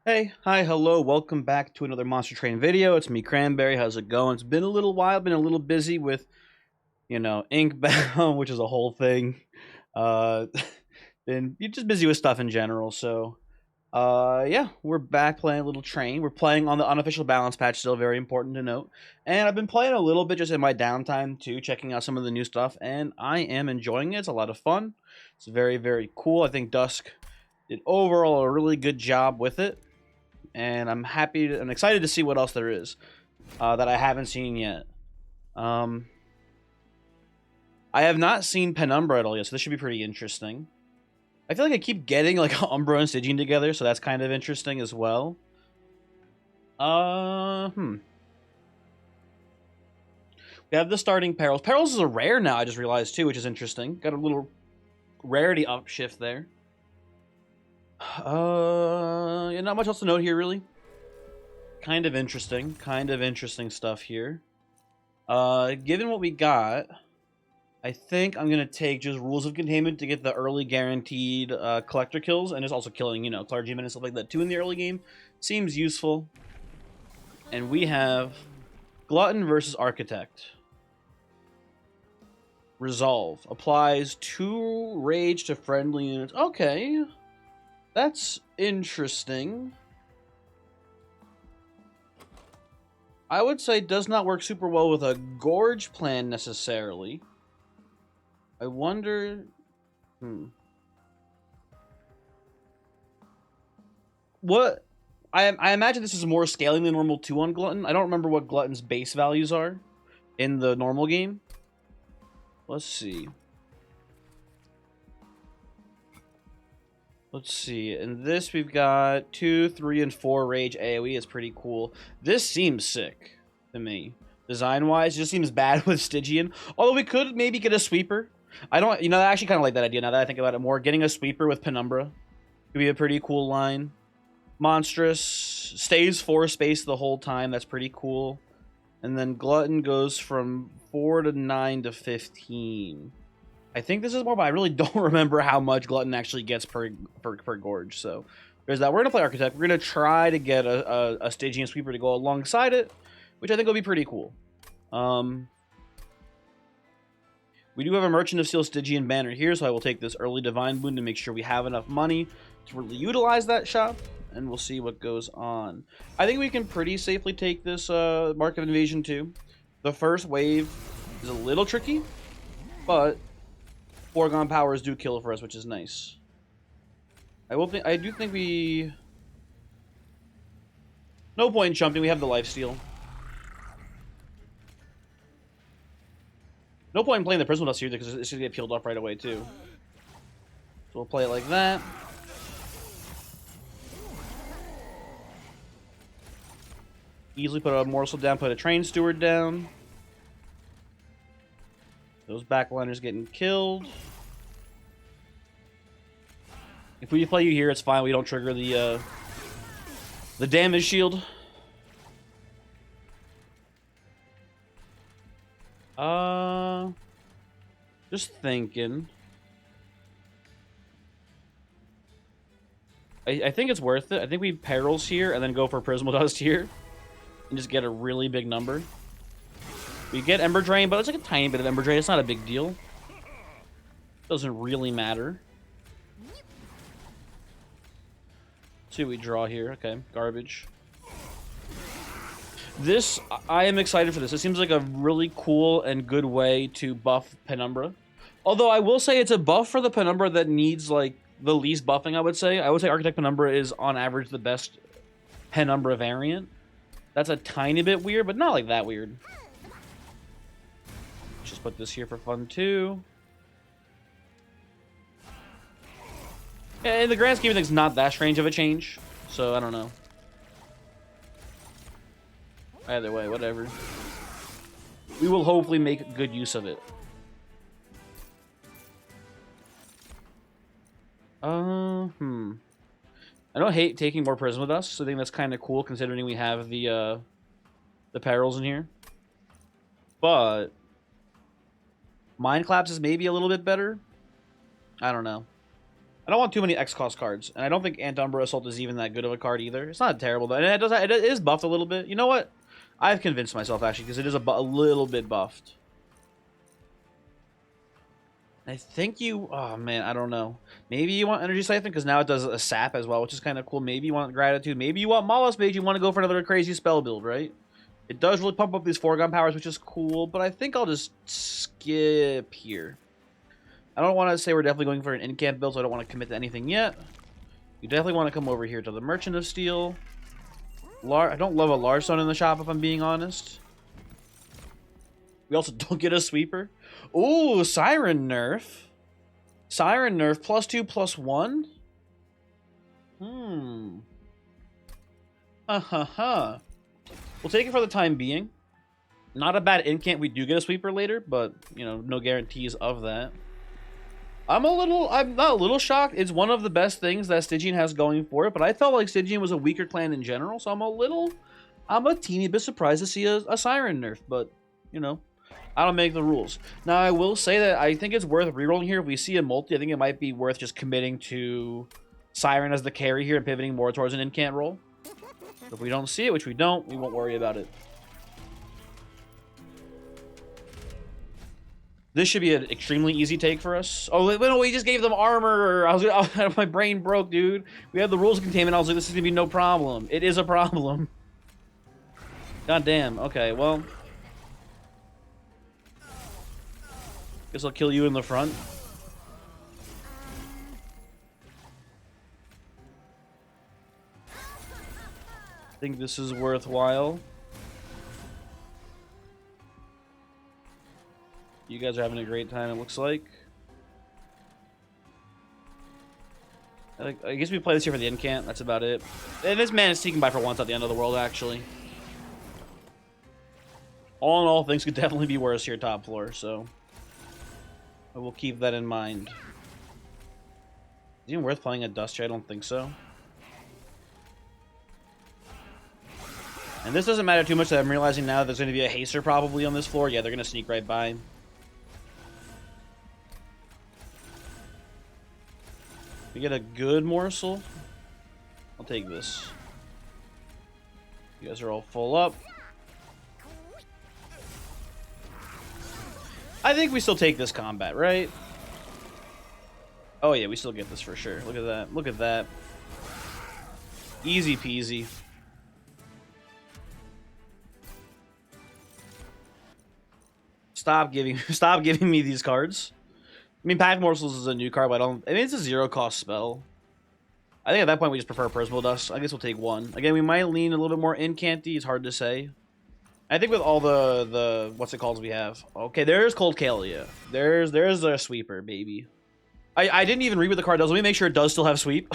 Hey, hi, hello, welcome back to another Monster Train video. It's me, Cranberry. How's it going? It's been a little while, been a little busy with, Inkbound, which is a whole thing. Uh, been just busy with stuff in general. Yeah, we're back playing a little train. We're playing on the unofficial balance patch, still very important to note. And I've been playing a little bit just in my downtime too, checking out some of the new stuff, and I am enjoying it. It's a lot of fun. It's very, very cool. I think Dusk did overall a really good job with it, and I'm excited to see what else there is that I haven't seen yet. Um, I have not seen Penumbra at all yet, so this should be pretty interesting. I feel like I keep getting like Umbra and Stygian together, so that's kind of interesting as well. Uh, hmm. We have the starting perils. Perils is a rare now, I just realized too, which is interesting. Got a little rarity upshift there. Yeah, not much else to note here, really. Kind of interesting stuff here. Given what we got, I think I'm going to take just Rules of Containment to get the early guaranteed collector kills, and just also killing, clergymen and stuff like that too in the early game. Seems useful. And we have Glutton versus Architect. Resolve. Applies 2 rage to friendly units. Okay. That's interesting. I would say does not work super well with a Gorge plan necessarily. I wonder... What... I imagine this is more scaling than normal 2 on Glutton. I don't remember what Glutton's base values are in the normal game. Let's see. In this we've got 2, 3, and 4 rage AoE. Is pretty cool. This seems sick to me. Design-wise, it just seems bad with Stygian. Although we could maybe get a sweeper. I actually kind of like that idea now that I think about it more. Getting a sweeper with Penumbra could be a pretty cool line. Monstrous stays 4 space the whole time. That's pretty cool. And then Glutton goes from 4 to 9 to 15. I think this is more, but I really don't remember how much Glutton actually gets per Gorge. So there's that. We're gonna play Architect. We're gonna try to get a Stygian sweeper to go alongside it, which I think will be pretty cool. We do have a Merchant of Steel Stygian banner here, so I will take this early Divine Boon to make sure we have enough money to really utilize that shop, and we'll see what goes on. I think we can pretty safely take this Mark of Invasion too. The first wave is a little tricky, but foregone powers do kill for us, which is nice. I do think we... No point in jumping, we have the lifesteal. No point in playing the Prism Dust here because it's gonna get peeled off right away too. So we'll play it like that. Easily put a morsel down, put a train steward down. Those backliners getting killed. If we play you here, it's fine. We don't trigger the damage shield. Just thinking. I think it's worth it. I think we perils here and then go for Prismal Dust here and just get a really big number. We get Ember Drain, but it's like a tiny bit of Ember Drain. It's not a big deal. Doesn't really matter. See what we draw here. Okay, garbage. This, I am excited for this. It seems like a really cool and good way to buff Penumbra. Although I will say it's a buff for the Penumbra that needs like the least buffing, I would say. I would say Architect Penumbra is on average the best Penumbra variant. That's a tiny bit weird, but not like that weird. Just put this here for fun too. Yeah, in the grand scheme of things, not that strange of a change. So I don't know. Either way, whatever. We will hopefully make good use of it. I don't hate taking more Prism with us, so I think that's kind of cool considering we have the perils in here. But Mind Collapse is maybe a little bit better. I don't know. I don't want too many X-Cost cards, and I don't think Penumbra Assault is even that good of a card either. It's not terrible, though, and it is buffed a little bit. You know what? I've convinced myself, actually, because it is a little bit buffed. I think you... Oh, man, I don't know. Maybe you want Energy Siphon, because now it does a sap as well, which is kind of cool. Maybe you want Gratitude. Maybe you want Mollusk Mage. You want to go for another crazy spell build, right? It does really pump up these foregone powers, which is cool, but I think I'll just skip here. I don't want to say we're definitely going for an in-camp build, so I don't want to commit to anything yet. You definitely want to come over here to the Merchant of Steel. I don't love a large stone in the shop, if I'm being honest. We also don't get a sweeper. Ooh, Siren nerf. Siren nerf, +2/+1? We'll take it for the time being. Not a bad in-camp. We do get a sweeper later, but, you know, no guarantees of that. I'm not a little shocked. It's one of the best things that Stygian has going for it, but I felt like Stygian was a weaker clan in general, so I'm a teeny bit surprised to see a Siren nerf, but, you know, I don't make the rules. Now, I will say that I think it's worth rerolling here. If we see a multi, I think it might be worth just committing to Siren as the carry here and pivoting more towards an in-camp roll. If we don't see it, which we don't, we won't worry about it. This should be an extremely easy take for us. Oh, no, we just gave them armor. My brain broke, dude. We had the rules of containment. I was like, this is going to be no problem. It is a problem. God damn. Okay, well. Guess I'll kill you in the front. I think this is worthwhile. You guys are having a great time, it looks like. I guess we play this here for the incant. That's about it. And this man is sneaking by for once at the end of the world, actually. All in all, things could definitely be worse here top floor, so I will keep that in mind. Is it even worth playing a Duster? I don't think so. And this doesn't matter too much that I'm realizing now that there's going to be a haster probably on this floor. Yeah, they're going to sneak right by. We get a good morsel. I'll take this. You guys are all full up. I think we still take this combat, right? Oh yeah, we still get this for sure. Look at that. Look at that. Easy peasy. Stop giving me these cards. I mean, Pack Morsels is a new card, but I mean, it's a 0-cost spell. I think at that point we just prefer Prismal Dust. I guess we'll take one. Again, we might lean a little bit more incanty. It's hard to say. I think with all the what's it called we have. Okay, there's Cold Kalia. There's a sweeper, baby. I didn't even read what the card does. Let me make sure it does still have sweep.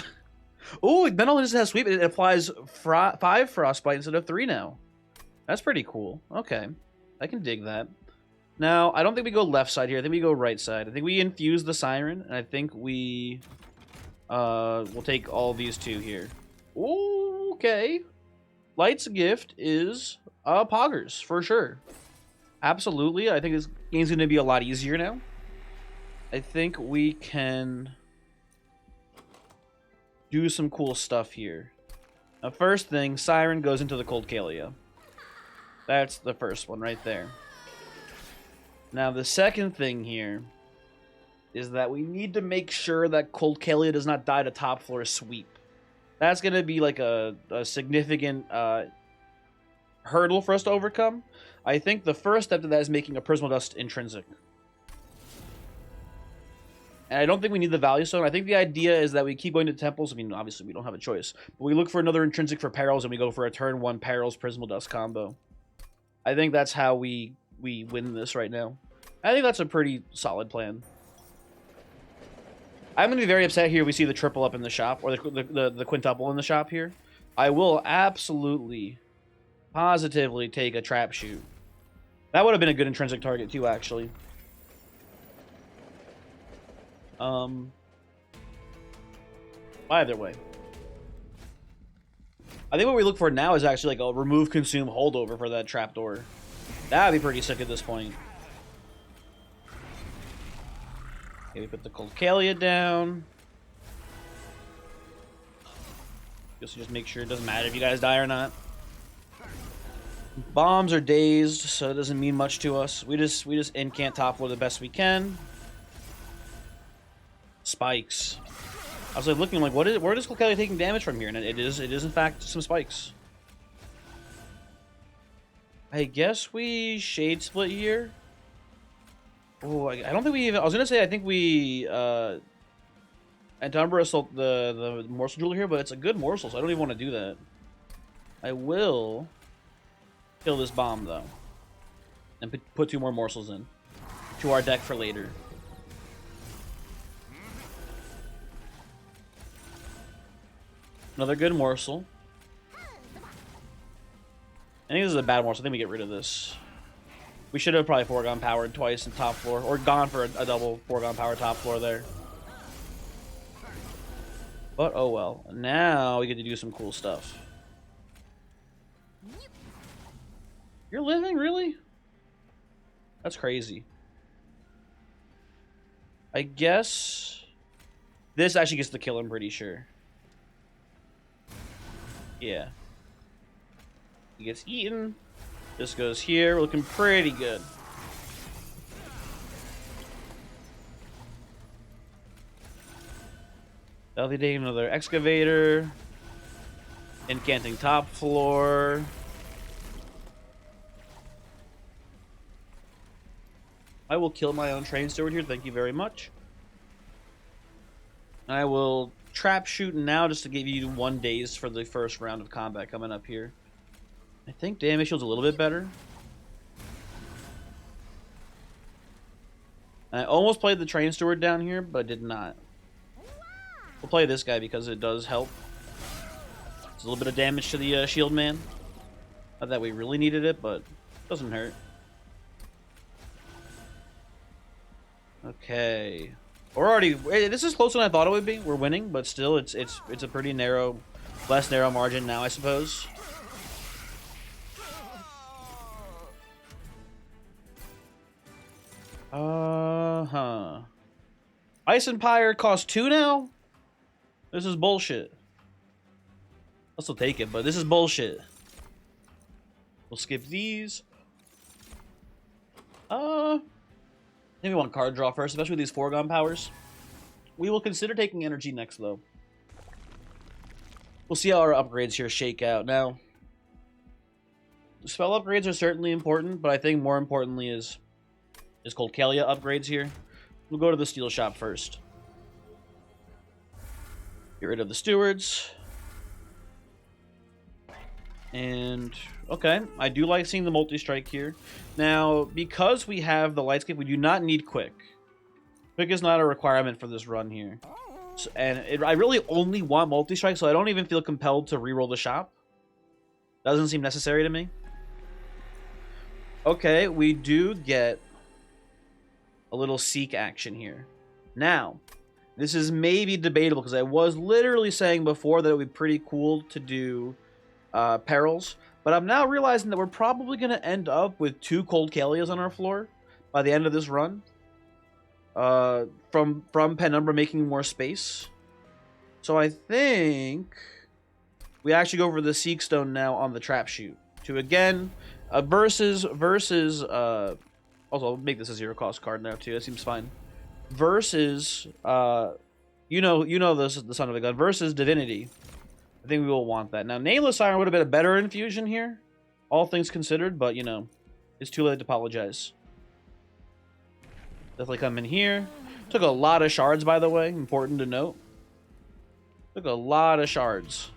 Ooh, not only does it have sweep, it applies 5 Frostbite instead of 3 now. That's pretty cool. Okay, I can dig that. Now, I don't think we go left side here. I think we go right side. I think we infuse the Siren, and I think we we'll take all these two here. Ooh, okay. Light's Gift is Poggers, for sure. Absolutely. I think this game's going to be a lot easier now. I think we can do some cool stuff here. Now, first thing, Siren goes into the Cold Kalia. That's the first one right there. Now, the second thing here is that we need to make sure that Cold Kalia does not die to top floor sweep. That's going to be like a significant hurdle for us to overcome. I think the first step to that is making a Prismal Dust intrinsic. And I don't think we need the Value Stone. I think the idea is that we keep going to temples. I mean, obviously, we don't have a choice. But we look for another intrinsic for Perils, and we go for a turn 1 Perils Prismal Dust combo. I think that's how we win this right now. I think that's a pretty solid plan. I'm going to be very upset here if we see the triple up in the shop, or the quintuple in the shop here. I will absolutely, positively take a Trap Shoot. That would have been a good intrinsic target too, actually. Either way. I think what we look for now is actually like a remove, consume, holdover for that trapdoor. That would be pretty sick at this point. Okay, we put the Cold Kalia down. Just make sure it doesn't matter if you guys die or not. Bombs are dazed, so it doesn't mean much to us. We just incant top floor the best we can. Spikes. I was like looking like, where is Kelly taking damage from here? And it is in fact some spikes. I guess we shade split here. Oh, I don't think we even. I was gonna say I think we Penumbra assault the morsel jeweler here, but it's a good morsel, so I don't even want to do that. I will kill this bomb though, and put 2 more morsels in to our deck for later. Another good morsel. I think this is a bad morsel. I think we get rid of this. We should have probably foregone powered twice in top floor, or gone for a double foregone power top floor there. But oh well. Now we get to do some cool stuff. You're living, really? That's crazy. I guess this actually gets the kill, I'm pretty sure. Yeah. He gets eaten. This goes here. We're looking pretty good. Validating another excavator. Incanting top floor. I will kill my own train steward here. Thank you very much. I will trap shoot now just to give you 1 daze for the first round of combat coming up here. I think damage shield's a little bit better. I almost played the train steward down here, but I did not. We'll play this guy because it does help. It's a little bit of damage to the shield man. Not that we really needed it, but it doesn't hurt. Okay. We're already. This is closer than I thought it would be. We're winning, but still, it's a pretty narrow, less narrow margin now, I suppose. Ice Empire costs 2 now? This is bullshit. I'll still take it, but this is bullshit. We'll skip these. Maybe we want card draw first, especially with these foregone powers. We will consider taking energy next, though. We'll see how our upgrades here shake out. Now, spell upgrades are certainly important, but I think more importantly is Cold Kalia upgrades here. We'll go to the steel shop first. Get rid of the stewards. And, okay, I do like seeing the multi-strike here. Now, because we have the light skip, we do not need quick. Quick is not a requirement for this run here. So, I really only want multi-strike, so I don't even feel compelled to reroll the shop. Doesn't seem necessary to me. Okay, we do get a little seek action here. Now, this is maybe debatable, because I was literally saying before that it would be pretty cool to do perils, but I'm now realizing that we're probably going to end up with 2 Cold Kalias on our floor by the end of this run. From Penumbra making more space. So I think we actually go for the Seek Stone now on the Trap Shoot. To again, versus also I'll make this a 0 cost card now too, that seems fine. Versus you know the Son of a Gun versus Divinity. I think we will want that. Now, Nameless Siren would have been a better infusion here, all things considered, but, you know, it's too late to apologize. Definitely come in here. Took a lot of shards, by the way, important to note. Took a lot of shards.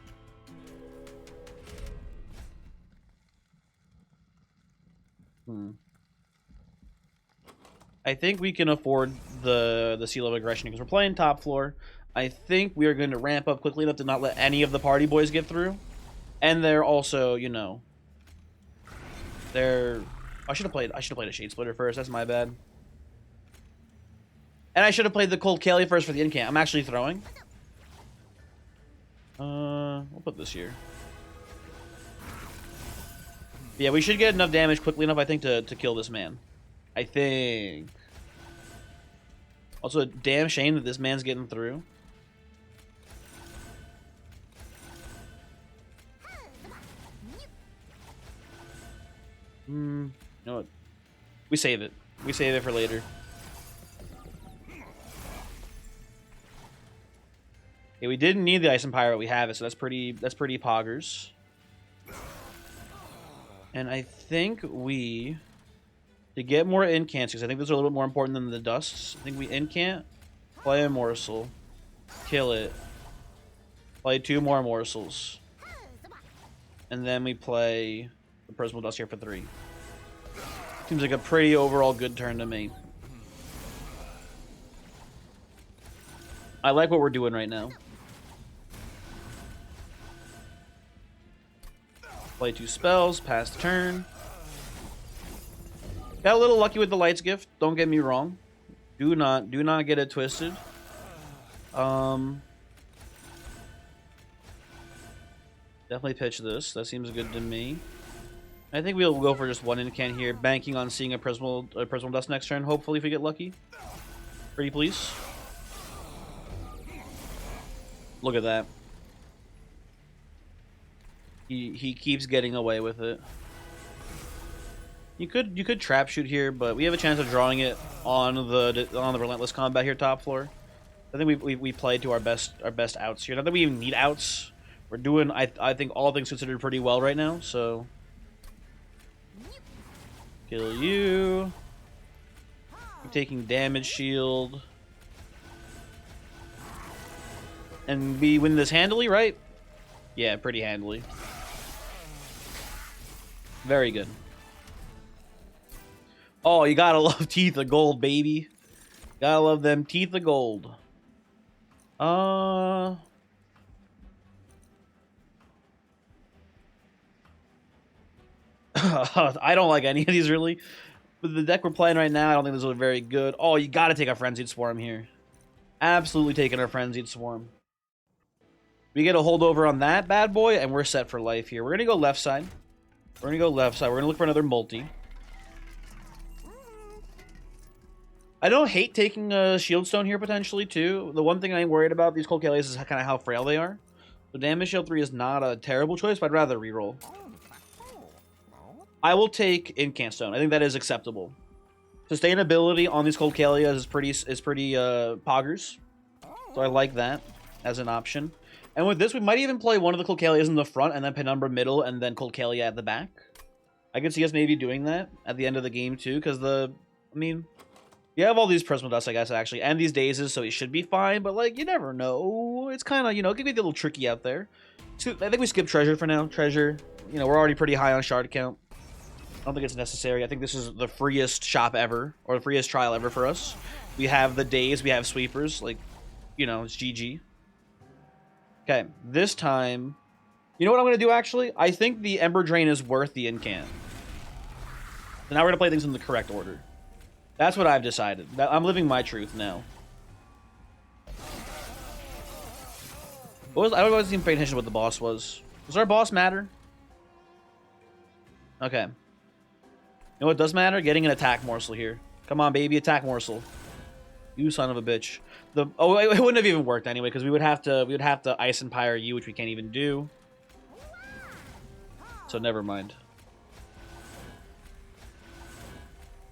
I think we can afford the Seal of Aggression because we're playing top floor. I think we are going to ramp up quickly enough to not let any of the party boys get through. And they're also, you know, they're... I should have played a Shade Splitter first. That's my bad. And I should have played the Cold Kalia first for the incant. I'm actually throwing. We'll put this here. Yeah, we should get enough damage quickly enough, I think, to kill this man. I think. Also, a damn shame that this man's getting through. You know what? We save it. We save it for later. Okay, we didn't need the Ice Empire, but we have it, so that's pretty poggers. And I think we, to get more incants, because I think those are a little bit more important than the dusts. I think we incant, play a morsel, kill it, play 2 more morsels, and then we play the Prismal Dust here for 3. Seems like a pretty overall good turn to me. I like what we're doing right now. Play 2 spells, pass the turn. Got a little lucky with the Lights Gift, don't get me wrong. Do not get it twisted. Definitely pitch this. That seems good to me. I think we'll go for just 1 incant here, banking on seeing a Prismal Dust next turn, hopefully if we get lucky. Pretty please. Look at that. He keeps getting away with it. You could trap shoot here, but we have a chance of drawing it on the Relentless Combat here, top floor. I think we played to our best outs here. Not that we even need outs. We're doing I think all things considered pretty well right now. So kill you. You're taking damage shield, and we win this handily, right? Yeah, pretty handily. Very good. Oh, you gotta love Teeth of Gold, baby. Gotta love them Teeth of Gold. I don't like any of these, really. With the deck we're playing right now, I don't think those are very good. Oh, you gotta take a Frenzied Swarm here. Absolutely taking our Frenzied Swarm. We get a holdover on that bad boy, and we're set for life here. We're gonna go left side. We're gonna look for another multi. I don't hate taking a Shield Stone here, potentially, too. The one thing I'm worried about these Cold Kalias is kind of how frail they are. So Damage Shield 3 is not a terrible choice, but I'd rather reroll. I will take Incant Stone. I think that is acceptable. Sustainability on these Cold Kalias is pretty poggers. So I like that as an option. And with this, we might even play one of the Cold Kalias in the front, and then Penumbra middle, and then Cold Kalia at the back. I could see us maybe doing that at the end of the game, too, because you have all these Prismal Dusts, I guess, actually, and these Dazes, so it should be fine, but, like, you never know. It's kind of, it can be a little tricky out there. So, I think we skip Treasure for now. Treasure, we're already pretty high on shard count. I don't think it's necessary. I think this is the freest shop ever, or the freest trial ever for us. We have the Daze, we have Sweepers, like, it's GG. Okay, this time, you know what I'm going to do, actually? I think the Ember Drain is worth the incant. So now we're going to play things in the correct order. That's what I've decided. I'm living my truth now. I wasn't even paying attention to what the boss was. Does our boss matter? Okay. You know what does matter? Getting an attack morsel here. Come on, baby, attack morsel. You son of a bitch. It wouldn't have even worked anyway, because we would have to Ice Empire you, which we can't even do. So never mind.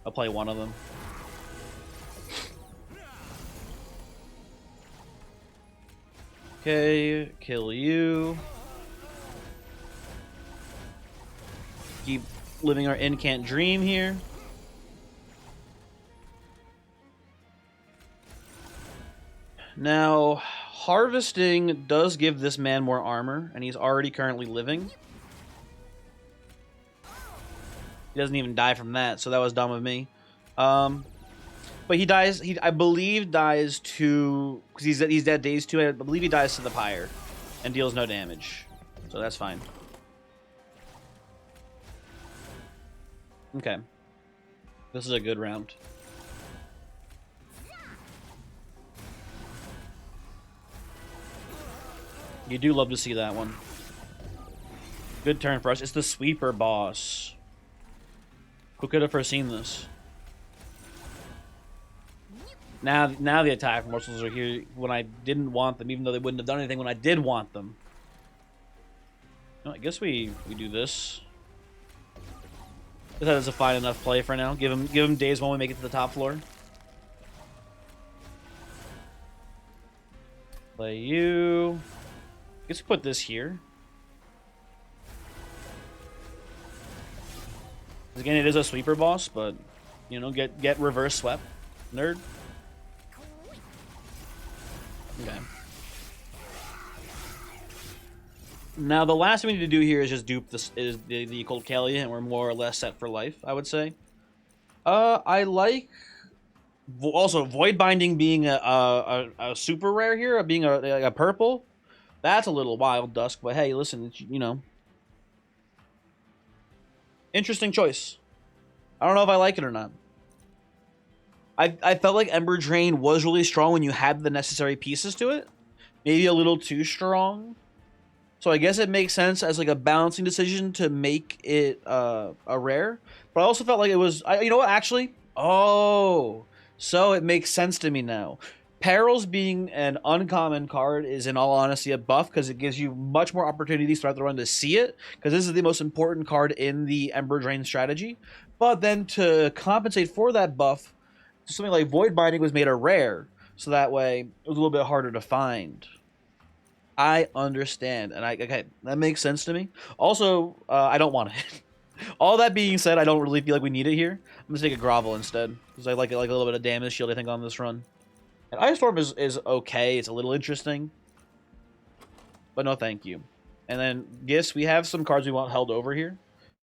I'll play one of them. Okay, kill you. Keep living our incant dream here. Now, harvesting does give this man more armor, and he's already currently living. He doesn't even die from that, so that was dumb of me. But he dies, I believe dies to, because he's dead days 2, I believe he dies to the pyre and deals no damage. So that's fine. Okay. This is a good round. You do love to see that one. Good turn for us. It's the Sweeper boss. Who could have foreseen this? Now the attack morsels are here when I didn't want them, even though they wouldn't have done anything when I did want them. No, I guess we do this. That is a fine enough play for now. Give him days when we make it to the top floor. Play you. Let's put this here. Again, it is a sweeper boss, but you know, get reverse swept, nerd. Okay. Now the last thing we need to do here is just dupe this the Colcalia, and we're more or less set for life, I would say. I like also Void Binding being a super rare here, being a purple. That's a little wild, Dusk, but hey, listen, you know, interesting choice. I don't know if I like it or not. I felt like Ember Drain was really strong when you had the necessary pieces to it. Maybe a little too strong. So I guess it makes sense as like a balancing decision to make it a rare. But I also felt like it was... you know what, actually? Oh, so it makes sense to me now. Perils being an uncommon card is in all honesty a buff because it gives you much more opportunities throughout the run to see it, because this is the most important card in the Ember Drain strategy. But then to compensate for that buff, something like Void Binding was made a rare, so that way it was a little bit harder to find. I understand, and okay, that makes sense to me. Also, I don't want it. All that being said, I don't really feel like we need it here. I'm gonna take a Grovel instead, because I like it, like a little bit of damage shield, I think, on this run. And Ice Storm is okay. It's a little interesting, but no thank you. And then gifts, we have some cards we want held over here,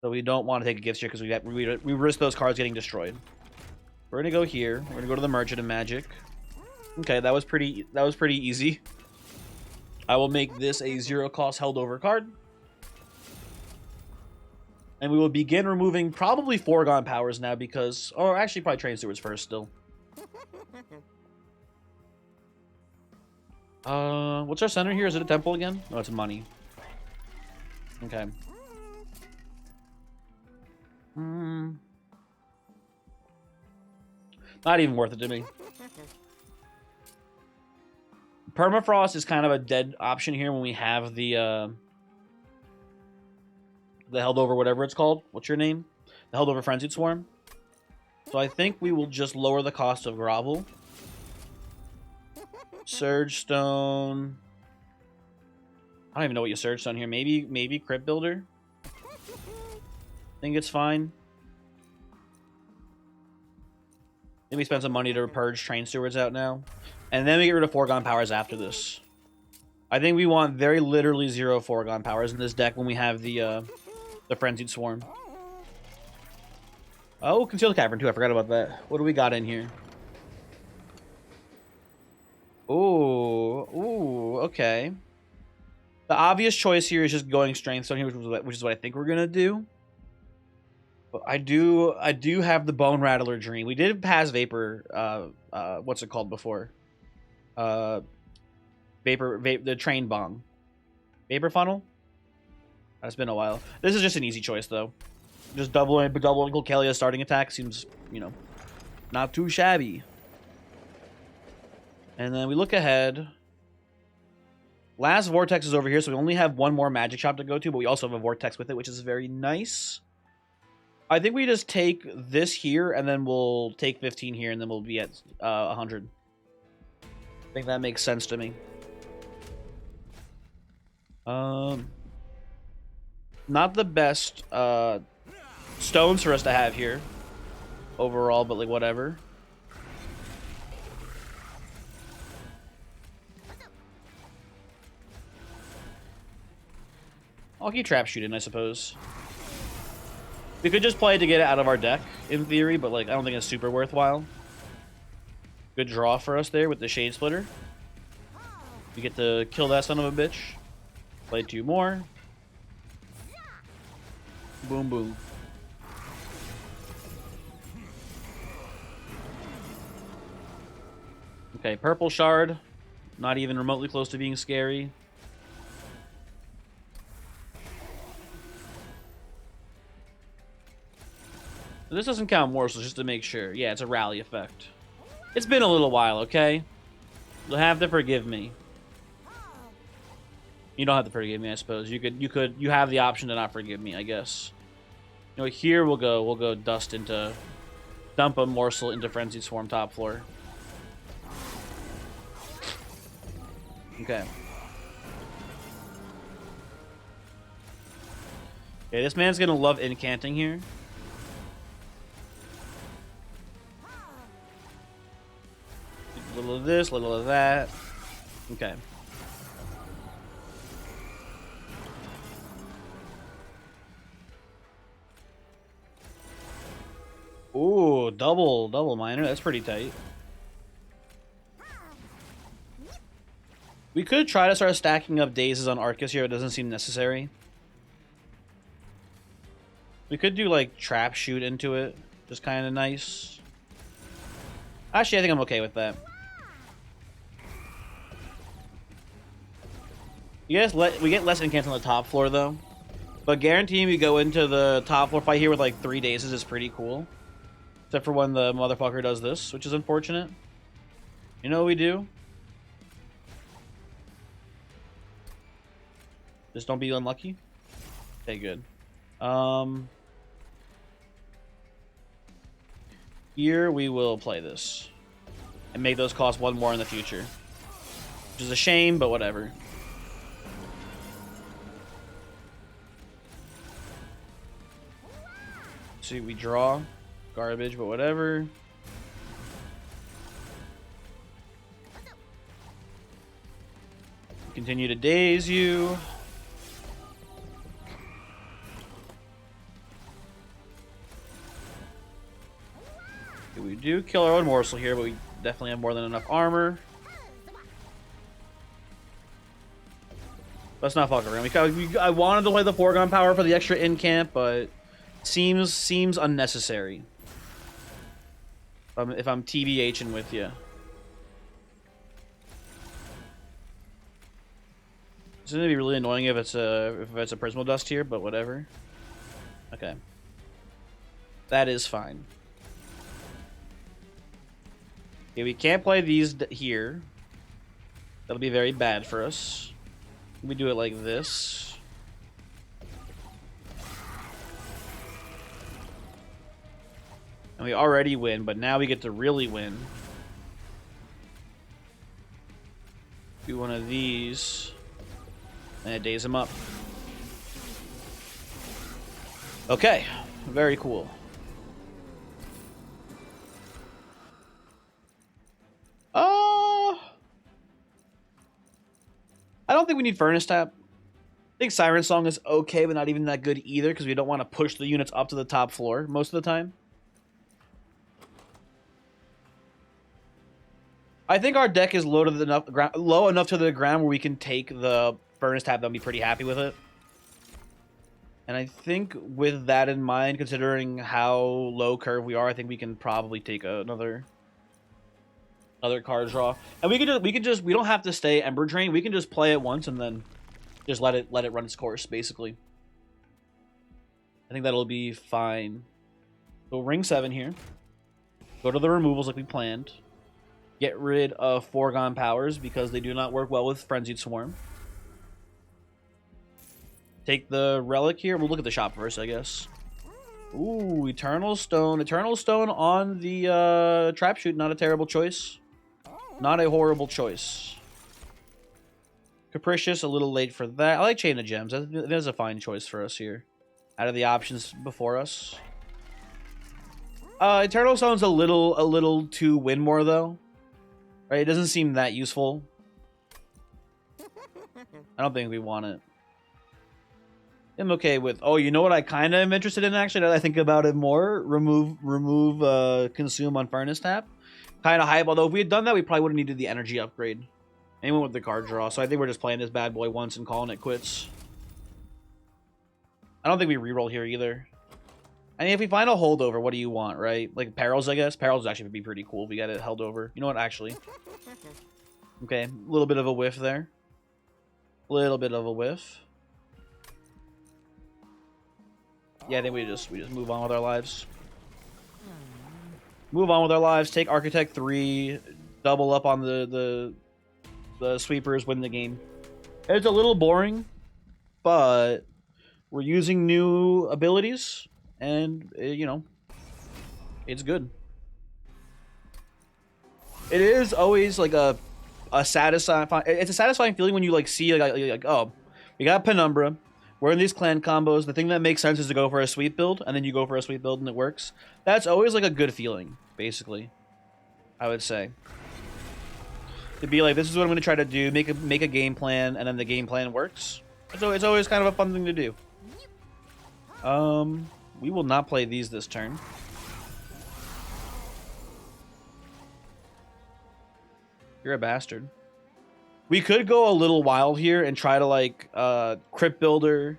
so we don't want to take a gift here because we risk those cards getting destroyed. We're gonna go here. We're gonna go to the Merchant of Magic. Okay, that was pretty easy. I will make this a 0-cost held over card. And we will begin removing probably Foregone Powers now because... or actually probably Train Stewards first still. What's our center here? Is it a temple again? No, it's money. Okay. Not even worth it to me. Permafrost is kind of a dead option here when we have the held over whatever it's called. What's your name? The held over Frenzied Swarm. So I think we will just lower the cost of Grovel. Surge Stone. I don't even know what you Surge Stone here. Maybe Crypt Builder. I think it's fine. Maybe spend some money to purge Train Stewards out now. And then we get rid of Foregone Powers after this. I think we want very literally 0 Foregone Powers in this deck when we have the Frenzied Swarm. Oh, Concealed Cavern too. I forgot about that. What do we got in here? Ooh, okay. The obvious choice here is just going Strength Stone here, which is what I think we're gonna do. But I do have the Bone Rattler Dream. We did pass Vapor. What's it called before? The Train Bong. Vapor Funnel. That's been a while. This is just an easy choice though. Just doubling Colcalia's starting attack seems, you know, not too shabby. And then we look ahead. Last Vortex is over here, so we only have one more Magic Shop to go to, but we also have a Vortex with it, which is very nice. I think we just take this here, and then we'll take 15 here, and then we'll be at 100. I think that makes sense to me. Not the best stones for us to have here overall, but like whatever. I'll keep Trap Shooting, I suppose. We could just play it to get it out of our deck, in theory, but like I don't think it's super worthwhile. Good draw for us there with the Shade Splitter. We get to kill that son of a bitch. Play 2 more. Boom, boom. Okay, Purple Shard. Not even remotely close to being scary. This doesn't count morsels, just to make sure. Yeah, it's a rally effect. It's been a little while, okay? You'll have to forgive me. You don't have to forgive me, I suppose. You have the option to not forgive me, I guess. You know, here we'll go dust into, dump a morsel into Frenzied Swarm top floor. Okay. Okay, this man's gonna love incanting here. A little of this, a little of that. Okay. Ooh, double miner. That's pretty tight. We could try to start stacking up dazes on Arcus here. It doesn't seem necessary. We could do like trap shoot into it. Just kind of nice. Actually, I think I'm okay with that. Yes, we get less incants on the top floor though. But guaranteeing we go into the top floor fight here with like 3 dazes is pretty cool. Except for when the motherfucker does this, which is unfortunate. You know what we do? Just don't be unlucky. Okay, good. Here we will play this. And make those cost 1 more in the future. Which is a shame, but whatever. See, we draw. Garbage, but whatever. Continue to daze you. We do kill our own morsel here, but we definitely have more than enough armor. Let's not fuck around. I wanted to play the foregone power for the extra in camp, but seems unnecessary. If I'm TBHing with you. It's gonna be really annoying if it's a Prismal Dust here, but whatever. Okay. That is fine. Okay, we can't play these here. That'll be very bad for us. We do it like this. And we already win, but now we get to really win. Do one of these. And it daze him up. Okay, very cool. I don't think we need Furnace Tap. I think Siren Song is okay, but not even that good either, because we don't want to push the units up to the top floor most of the time. I think our deck is low enough to the ground where we can take the Furnace Tap and be pretty happy with it. And I think with that in mind, considering how low curve we are, I think we can probably take another card draw. And we don't have to stay Ember Drain. We can just play it once and then just let it run its course, basically. I think that'll be fine. So ring 7 here. Go to the removals like we planned. Get rid of Foregone Powers because they do not work well with Frenzied Swarm. Take the Relic here. We'll look at the shop first, I guess. Ooh, Eternal Stone. Eternal Stone on the Trap Shoot. Not a terrible choice. Not a horrible choice. Capricious, a little late for that. I like Chain of Gems. That is a fine choice for us here. Out of the options before us. Eternal Stone's a little too win more, though. Right? It doesn't seem that useful. I don't think we want it. I'm okay with... Oh, you know what I kind of am interested in, actually, now that I think about it more? Remove Consume on Furnace Tap. Kind of hype, although if we had done that, we probably would have needed the energy upgrade. Anyone with the card draw, so I think we're just playing this bad boy once and calling it quits. I don't think we reroll here either. I mean, if we find a holdover, what do you want, right? Like Perils, I guess. Perils actually would be pretty cool if we got it held over. You know what, actually? Okay, a little bit of a whiff there. Little bit of a whiff. Yeah, I think we just move on with our lives. Move on with our lives. Take Architect 3. Double up on the sweepers. Win the game. It's a little boring, but we're using new abilities, and you know, it's good. It is always like a satisfying. It's a satisfying feeling when you like see like oh, we got Penumbra. We're in these clan combos. The thing that makes sense is to go for a sweep build, and then you go for a sweep build and it works. That's always like a good feeling, basically. I would say. To be like, this is what I'm going to try to do, make a game plan, and then the game plan works. So it's always kind of a fun thing to do. We will not play these this turn. You're a bastard. We could go a little wild here and try to like Crypt Builder,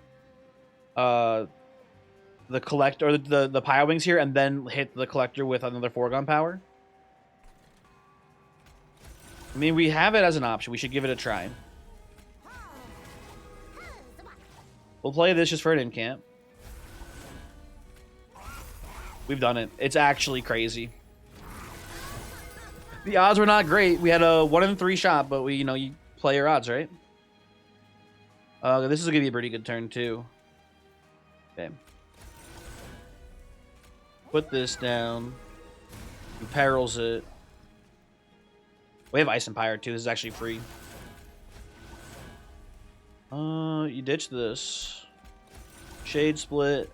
the Collector, or the Pile Wings here, and then hit the Collector with another foregone power. I mean, we have it as an option. We should give it a try. We'll play this just for an incamp. We've done it. It's actually crazy. The odds were not great. We had a 1 in 3 shot, but we, you know, you play your odds, right? This is gonna be a pretty good turn too. Okay. Put this down. He perils it. We have Ice Empire too. This is actually free. You ditch this. Shade Split.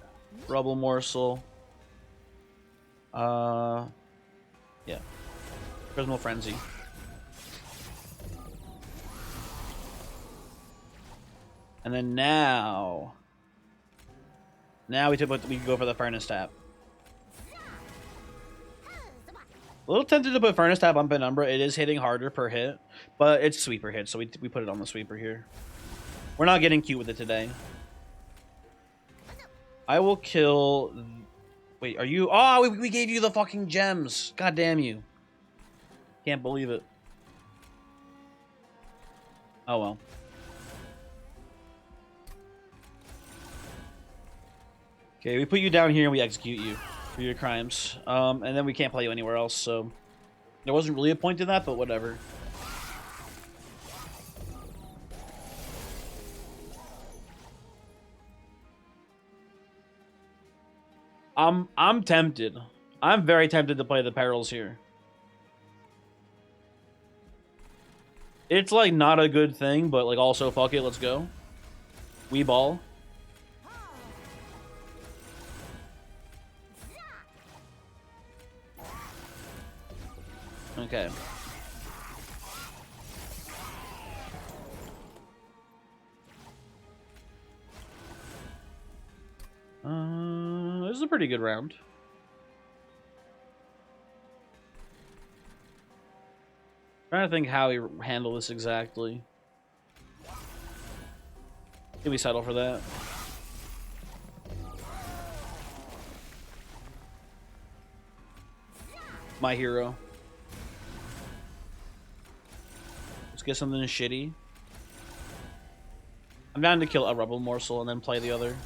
Rubble Morsel. Yeah. Prismal Frenzy. And then now we can go for the Furnace Tap. A little tempted to put Furnace Tap on Penumbra. It is hitting harder per hit, but it's sweeper hit, so we put it on the sweeper here. We're not getting cute with it today. I will kill... Wait, are you... Oh, we gave you the fucking gems. God damn you. Can't believe it. Oh, well. Okay, we put you down here and we execute you for your crimes. And then we can't play you anywhere else, so... There wasn't really a point to that, but whatever. I'm tempted. I'm very tempted to play the Perils here. It's like not a good thing, but like also fuck it, let's go. We ball. Okay. This is a pretty good round. Trying to think how we handle this exactly. Can we settle for that? My hero. Let's get something shitty. I'm down to kill a Rubble Morsel and then play the other.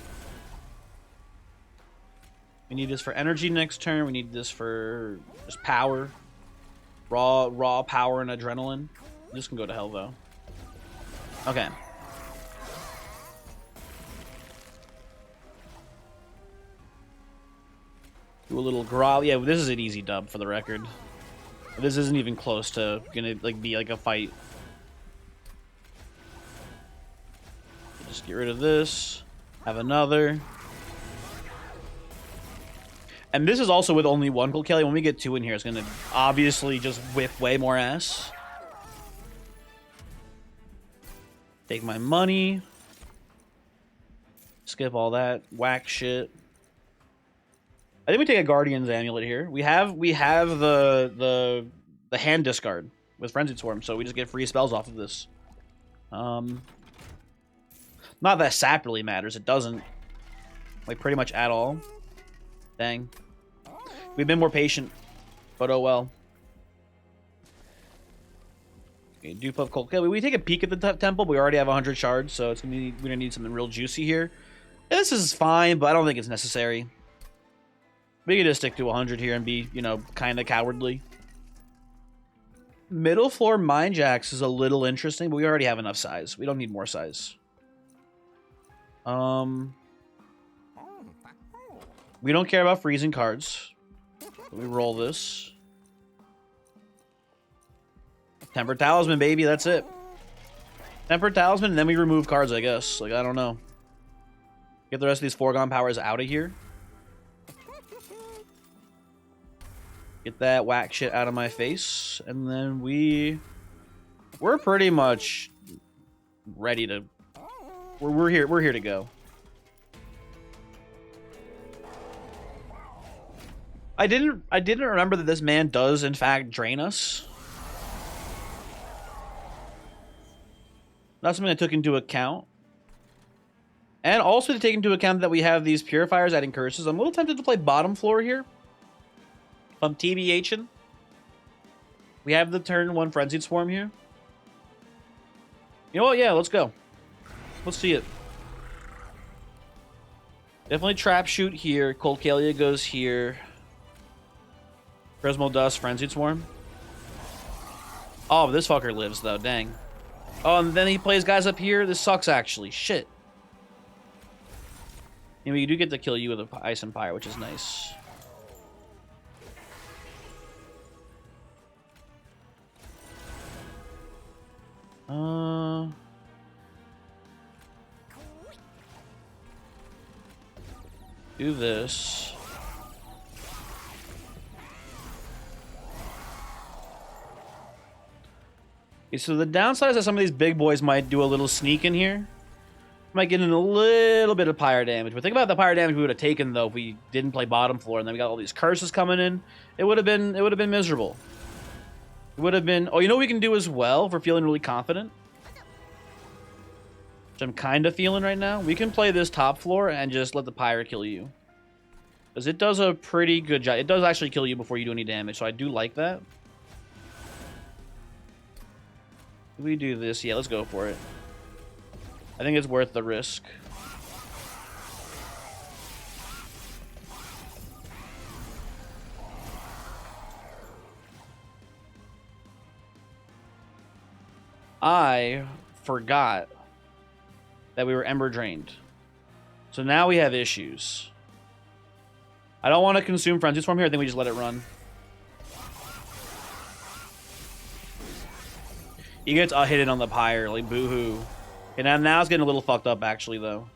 We need this for energy next turn. We need this for just power. Raw power and adrenaline. This can go to hell, though. Okay. Do a little growl. Yeah, this is an easy dub for the record. This isn't even close to gonna like be like a fight. Just get rid of this. Have another. And this is also with only one Gold Kelly. When we get 2 in here, it's going to obviously just whip way more ass. Take my money. Skip all that whack shit. I think we take a Guardian's Amulet here. We have the hand discard with Frenzied Swarm, so we just get free spells off of this. Not that sap really matters. It doesn't. Like, pretty much at all. Dang. We've been more patient, but oh well. Okay, dupe up Cold Kill. We take a peek at the temple. We already have 100 shards, so it's we're gonna need something real juicy here. This is fine, but I don't think it's necessary. We can just stick to 100 here and be, you know, kind of cowardly. Middle floor Mind Jacks is a little interesting, but we already have enough size. We don't need more size. We don't care about freezing cards. We roll this. Tempered Talisman, baby. That's it. Tempered Talisman, and then we remove cards, I guess. Like, I don't know. Get the rest of these foregone powers out of here. Get that whack shit out of my face. And then we're pretty much ready to... We're here to go. I didn't remember that this man does, in fact, drain us. That's something I took into account. And also to take into account that we have these purifiers adding curses. I'm a little tempted to play bottom floor here. I'm TBHing. We have the turn 1 Frenzied Swarm here. You know what? Yeah, let's go. Let's see it. Definitely Trap Shoot here. Cold Kalia goes here. Prismal Dust, Frenzied Swarm. Oh, this fucker lives, though. Dang. Oh, and then he plays guys up here. This sucks, actually. Shit. And we do get to kill you with an Ice Empire, which is nice. Do this. Okay, so the downside is that some of these big boys might do a little sneak in here. Might get in a little bit of pyre damage. But think about the pyre damage we would have taken though if we didn't play bottom floor and then we got all these curses coming in. It would have been miserable. It would have been... Oh, you know what we can do as well if we're feeling really confident? Which I'm kind of feeling right now. We can play this top floor and just let the pyre kill you. Because it does a pretty good job. It does actually kill you before you do any damage, so I do like that. Do we do this? Yeah, let's go for it. I think it's worth the risk. I forgot that we were Ember Drained. So now we have issues. I don't want to consume Frenzy Swarm here. I think we just let it run. He gets hidden on the pyre, like boo-hoo. And now it's getting a little fucked up, actually, though.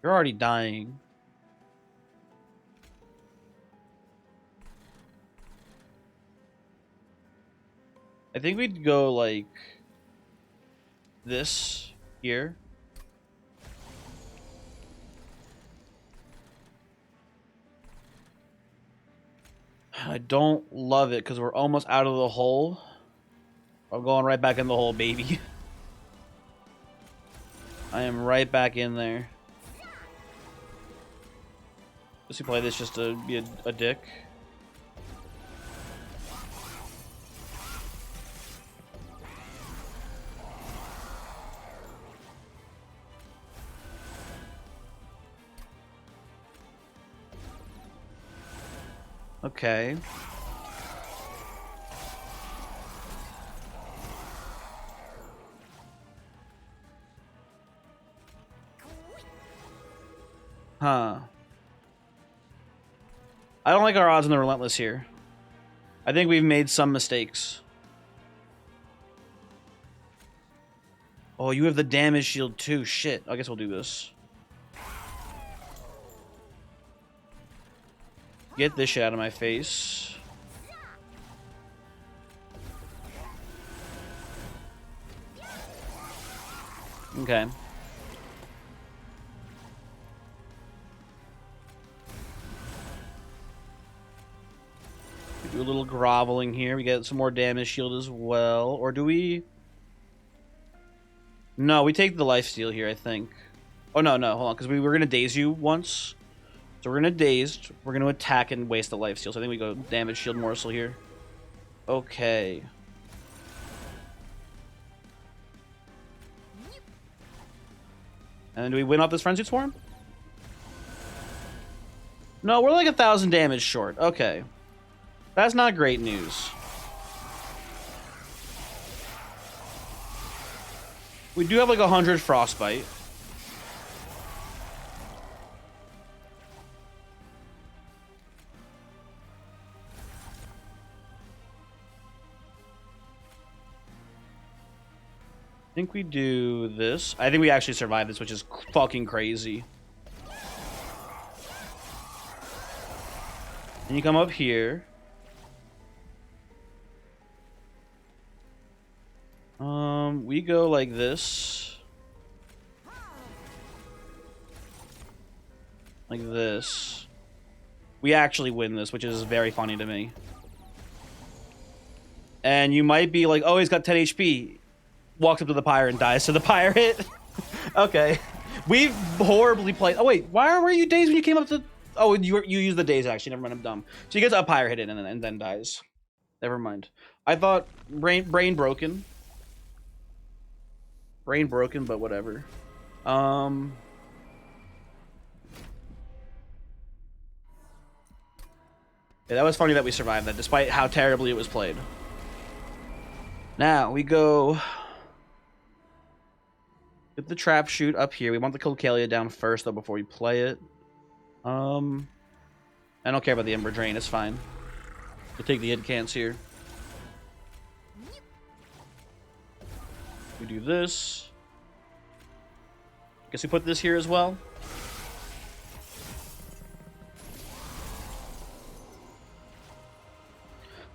You're already dying. I think we'd go, like, this here. I don't love it because we're almost out of the hole. I'm going right back in the hole, baby. I am right back in there. Does he play this just to be a dick? Okay. Huh. I don't like our odds on the Relentless here. I think we've made some mistakes. Oh, you have the damage shield too. Shit. I guess we'll do this. Get this shit out of my face. Okay. We do a little groveling here. We get some more damage shield as well. Or do we... No, we take the lifesteal here, I think. Oh, no, hold on. Because we were going to daze you once. So we're going to dazed. We're going to attack and waste the lifesteal. So I think we go damage shield morsel here. Okay. And then do we win off this Frenzied Swarm? No, we're like 1,000 damage short. Okay. That's not great news. We do have like 100 frostbite. I think we do this. I think we actually survived this, which is fucking crazy. And you come up here. We go like this. Like this. We actually win this, which is very funny to me. And you might be like, oh, he's got 10 HP. Walks up to the pirate and dies to the pirate. Okay. We've horribly played. Oh, wait. Why were you dazed when you came up to... Oh, you used the daze, actually. Never mind, I'm dumb. So he gets a pirate hit in and then dies. Never mind. I thought brain broken. Brain broken, but whatever. Yeah, that was funny that we survived that, despite how terribly it was played. Now, we go... Get the trap shoot up here. We want the Kilkalia down first, though, before we play it. I don't care about the Ember Drain. It's fine. We'll take the Incants here. We do this. Guess we put this here as well.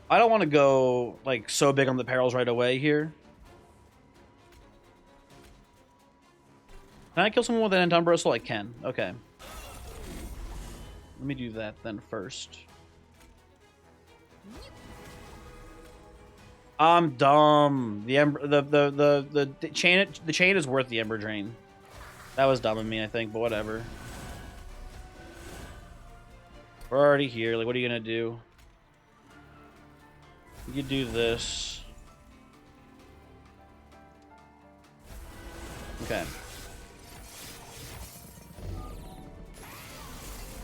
I don't want to go, like, so big on the perils right away here. Can I kill someone with an Entumbra Soul? I can. Okay. Let me do that then first. I'm dumb. The chain is worth the Ember Drain. That was dumb of me, I think, but whatever. We're already here. Like, what are you gonna do? You could do this. Okay.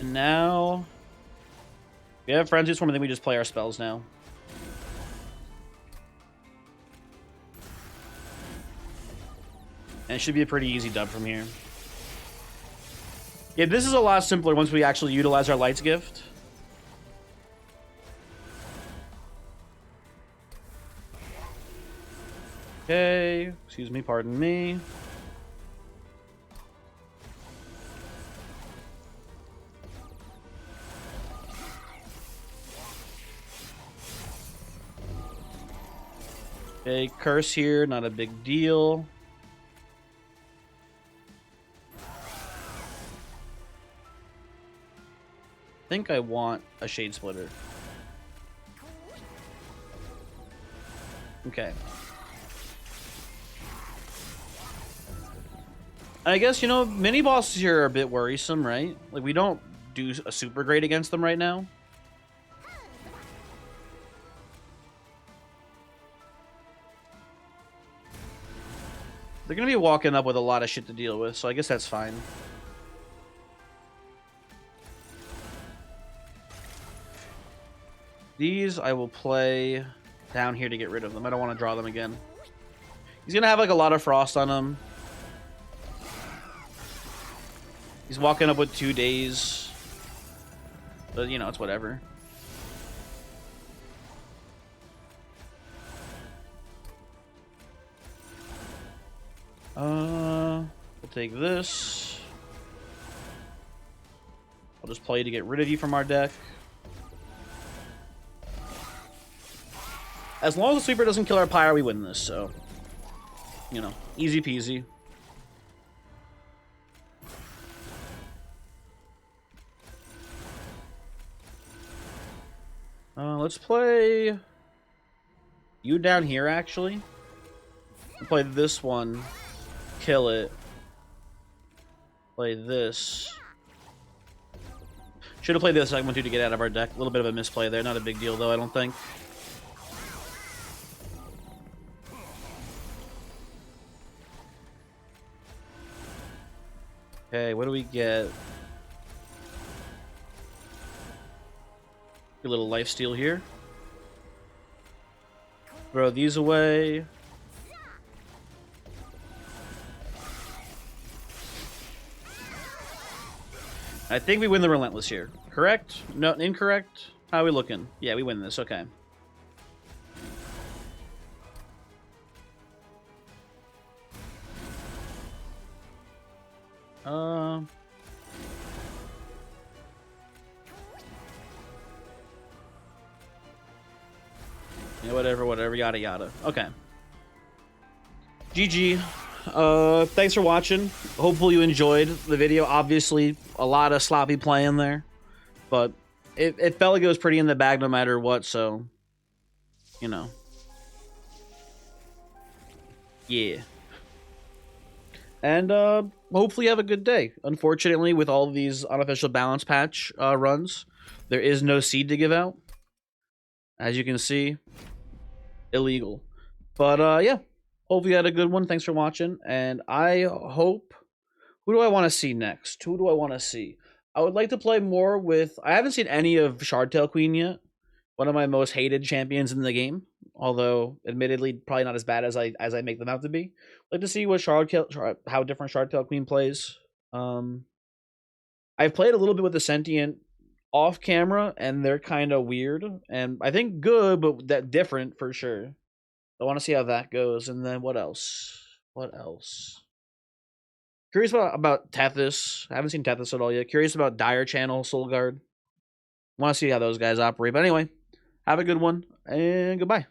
And now we have Frenzy Swarm, and then we just play our spells now. And it should be a pretty easy dub from here. Yeah, this is a lot simpler once we actually utilize our Lights Gift. Okay, excuse me, pardon me. Okay, curse here, not a big deal. I think I want a Shade Splitter. Okay. I guess, you know, mini bosses here are a bit worrisome, right? Like, we don't do a super great against them right now. They're gonna be walking up with a lot of shit to deal with, so I guess that's fine. These I will play down here to get rid of them. I don't want to draw them again. He's gonna have like a lot of frost on him. He's walking up with 2 days. But, you know, it's whatever. We'll take this. I'll just play to get rid of you from our deck. As long as the sweeper doesn't kill our pyre, we win this, so... You know, easy peasy. Let's play... You down here, actually. We'll play this one. Kill it. Play this. Should have played this segment 2 to get out of our deck. A little bit of a misplay there. Not a big deal, though, I don't think. Okay, what do we get? A little lifesteal here. Throw these away. I think we win the Relentless here. Correct? No, incorrect? How are we looking? Yeah, we win this. Okay. Yeah, whatever, yada yada. Okay. GG. Thanks for watching. Hopefully you enjoyed the video. Obviously, a lot of sloppy playing there, but it felt like it was pretty in the bag no matter what, so, you know. Yeah. And hopefully you have a good day. Unfortunately, with all of these unofficial balance patch runs, there is no seed to give out. As you can see, illegal. But yeah, hope you had a good one. Thanks for watching, and I hope. Who do I want to see next? Who do I want to see? I would like to play more with. I haven't seen any of Shardtail Queen yet. One of my most hated champions in the game, although admittedly probably not as bad as I make them out to be. I'd like to see what how different Shardtail Queen plays. I've played a little bit with the Sentient off camera, and they're kind of weird, and I think good, but that different for sure. I want to see how that goes, and then what else? What else? Curious about Tethys. I haven't seen Tethys at all yet. Curious about Dire Channel, Soul Guard. Want to see how those guys operate. But anyway, have a good one, and goodbye.